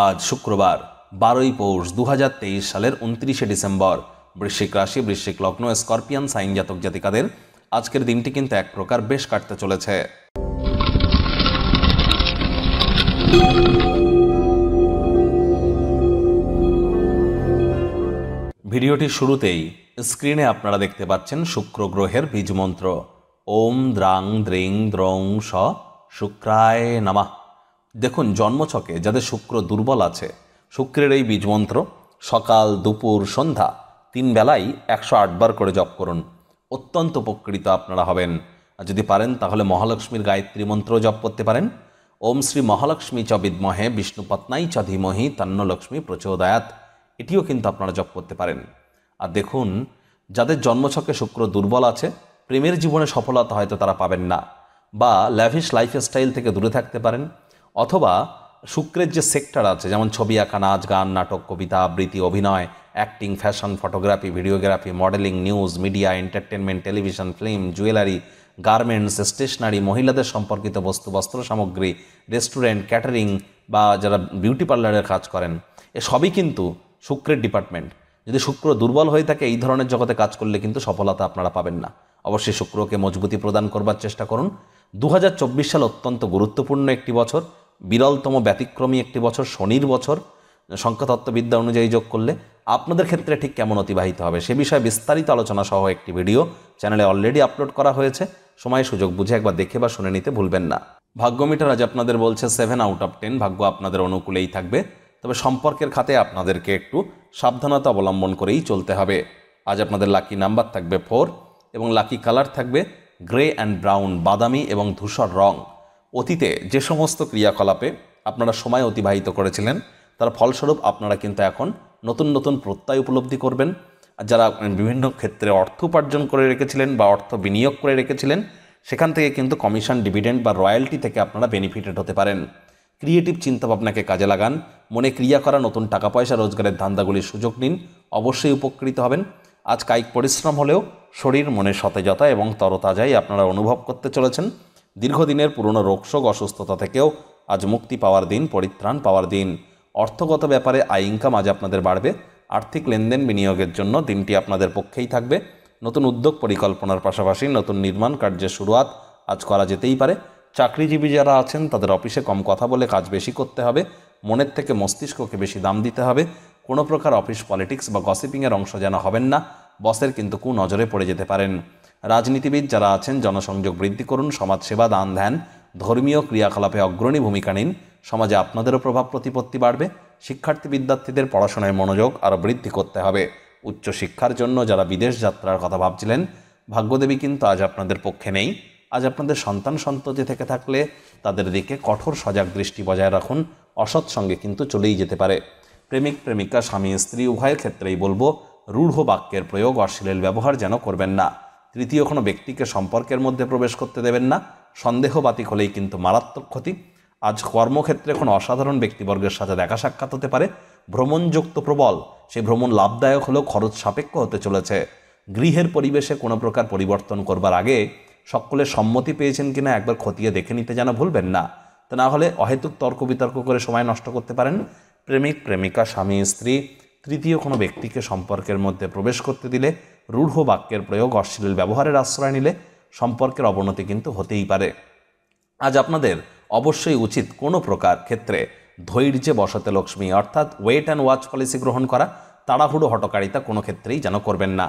আজ শুক্রবার 12ই পৌষ 2023 সালের 29শে ডিসেম্বর। বৃশ্চিক রাশি, বৃশ্চিক লগ্ন, স্করপিয়ান সাইন জাতক জাতিকাদের আজকের দিনটি কিন্তু এক প্রকার বেশ কাটতে চলেছে। ভিডিওটির শুরুতেই স্ক্রিনে আপনারা দেখতে পাচ্ছেন শুক্র গ্রহের বীজ মন্ত্র ওম দ্রাং দ্রিং দ্রং স শুক্রায় নমঃ। দেখুন, জন্মছকে যাদের শুক্র দুর্বল আছে, শুক্রের এই বীজ মন্ত্র সকাল, দুপুর, সন্ধ্যা 3 বেলায় 108 বার করে জপ করুন। অত্যন্ত উপকৃত আপনারা হবেন। আর যদি পারেন তাহলে মহালক্ষ্মীর গায়ত্রী মন্ত্র জপ করতে পারেন। ওম শ্রী মহালক্ষ্মী চ বিদ্মহে বিষ্ণুপত্নাই চ ধীমহি তন্ন লক্ষ্মী প্রচোদয়াৎ, এটিও কিন্তু আপনারা জপ করতে পারেন। আর দেখুন, যাদের জন্মছকে শুক্র দুর্বল আছে, প্রেমের জীবনে সফলতা হয়তো তারা পাবেন না, বা ল্যাভিশ লাইফস্টাইল থেকে দূরে থাকতে পারেন, অথবা শুক্রের যে সেক্টর আছে, যেমন ছবি আঁকা, নাচ গান, নাটক, কবিতা, আবৃত্তি, অভিনয়, acting, fashion, photography, videography, modelling, news, media, entertainment, television, film, jewellery, garments, stationery, মহিলাদের সম্পর্কিত বস্তু, বস্ত্র সামগ্রী, রেস্টুরেন্ট, ক্যাটারিং, বা যারা বিউটি পার্লারের কাজ করেন, এসবই কিন্তু শুক্রের ডিপার্টমেন্ট। যদি শুক্র দুর্বল হয়ে থাকে, এই ধরনের জগতে কাজ করলে কিন্তু সফলতা আপনারা পাবেন না। অবশ্যই শুক্রকে মজবুতি প্রদান করবার চেষ্টা করুন। 2024 সাল অত্যন্ত গুরুত্বপূর্ণ একটি বছর, বিরলতম ব্যতিক্রমী একটি বছর, শনির বছর। সংখ্যাতত্ত্ববিদ্যা অনুযায়ী যোগ করলে আপনাদের ক্ষেত্রে ঠিক কেমন অতিবাহিত হবে সে বিষয়ে বিস্তারিত আলোচনা সহ একটি ভিডিও চ্যানেলে অলরেডি আপলোড করা হয়েছে। সময় সুযোগ বুঝে একবার দেখে বা শুনে নিতে ভুলবেন না। ভাগ্যমিটার আজ আপনাদের বলছে 7 আউট অফ 10, ভাগ্য আপনাদের অনুকূলেই থাকবে। তবে সম্পর্কের খাতে আপনাদেরকে একটু সাবধানতা অবলম্বন করেই চলতে হবে। আজ আপনাদের লাকি নাম্বার থাকবে 4 এবং লাকি কালার থাকবে গ্রে অ্যান্ড ব্রাউন, বাদামি এবং ধূসর রং। অতীতে যে সমস্ত ক্রিয়াকলাপে আপনারা সময় অতিবাহিত করেছিলেন, তার ফলস্বরূপ আপনারা কিন্তু এখন নতুন নতুন প্রত্যয় উপলব্ধি করবেন। আর যারা বিভিন্ন ক্ষেত্রে অর্থ উপার্জন করে রেখেছিলেন বা অর্থ বিনিয়োগ করে রেখেছিলেন, সেখান থেকে কিন্তু কমিশন, ডিভিডেন্ড বা রয়্যালটি থেকে আপনারা বেনিফিটেড হতে পারেন। ক্রিয়েটিভ চিন্তাভাবনাকে কাজে লাগান, মনে ক্রিয়া করা নতুন টাকা পয়সা রোজগারের ধান্দাগুলির সুযোগ নিন, অবশ্যই উপকৃত হবেন। আজ কায়িক পরিশ্রম হলেও শরীর মনে সতেজতা এবং তরতাজাই আপনারা অনুভব করতে চলেছেন। দীর্ঘদিনের পুরনো রোগশোক, অসুস্থতা থেকেও আজ মুক্তি পাওয়ার দিন, পরিত্রাণ পাওয়ার দিন। অর্থগত ব্যাপারে আয় ইনকাম আজ আপনাদের বাড়বে। আর্থিক লেনদেন বিনিয়োগের জন্য দিনটি আপনাদের পক্ষেই থাকবে। নতুন উদ্যোগ পরিকল্পনার পাশাপাশি নতুন নির্মাণ কার্যের শুরুয়াত আজ করা যেতেই পারে। চাকরিজীবী যারা আছেন, তাদের অফিসে কম কথা বলে কাজ বেশি করতে হবে, মনের থেকে মস্তিষ্ককে বেশি দাম দিতে হবে। কোনো প্রকার অফিস পলিটিক্স বা গসিপিংয়ের অংশ যেন হবেন না, বসের কিন্তু কুনজরে পড়ে যেতে পারেন। রাজনীতিবিদ যারা আছেন, জনসংযোগ বৃদ্ধি করুন, সমাজসেবা, দান ধ্যান, ধর্মীয় ক্রিয়াকলাপে অগ্রণী ভূমিকা নিন, সমাজে আপনাদেরও প্রভাব প্রতিপত্তি বাড়বে। শিক্ষার্থী বিদ্যার্থীদের পড়াশোনায় মনোযোগ আরও বৃদ্ধি করতে হবে। উচ্চশিক্ষার জন্য যারা বিদেশ যাত্রার কথা ভাবছিলেন, ভাগ্যদেবী কিন্তু আজ আপনাদের পক্ষে নেই। আজ আপনাদের সন্তান সন্ততি থেকে থাকলে তাদের দিকে কঠোর সজাগ দৃষ্টি বজায় রাখুন, অসৎ সঙ্গে কিন্তু চলেই যেতে পারে। প্রেমিক প্রেমিকা, স্বামী স্ত্রী উভয়ের ক্ষেত্রেই বলবো, রূঢ় বাক্যের প্রয়োগ, অশ্লীল ব্যবহার যেন করবেন না। তৃতীয় কোনো ব্যক্তিকে সম্পর্কের মধ্যে প্রবেশ করতে দেবেন না, সন্দেহবাতিক হলেই কিন্তু মারাত্মক ক্ষতি। আজ কর্মক্ষেত্রে কোনো অসাধারণ ব্যক্তিবর্গের সাথে দেখা সাক্ষাৎ হতে পারে। ভ্রমণযুক্ত প্রবল, সেই ভ্রমণ লাভদায়ক হলেও খরচ সাপেক্ষ হতে চলেছে। গৃহের পরিবেশে কোনো প্রকার পরিবর্তন করবার আগে সকলের সম্মতি পেয়েছেন কিনা একবার খতিয়ে দেখে নিতে যেন ভুলবেন না। তা না হলে অহেতুক তর্ক বিতর্ক করে সময় নষ্ট করতে পারেন। প্রেমিক প্রেমিকা, স্বামী স্ত্রী, তৃতীয় কোনো ব্যক্তিকে সম্পর্কের মধ্যে প্রবেশ করতে দিলে, রূঢ় বাক্যের প্রয়োগ, অশ্লীল ব্যবহারের আশ্রয় নিলে সম্পর্কের অবনতি কিন্তু হতেই পারে। আজ আপনাদের অবশ্যই উচিত কোনো প্রকার ক্ষেত্রে ধৈর্যে বসতে লক্ষ্মী, অর্থাৎ ওয়েট অ্যান্ড ওয়াচ পলিসি গ্রহণ করা। তাড়াহুড়ো হটকারিতা কোনো ক্ষেত্রেই যেন করবেন না।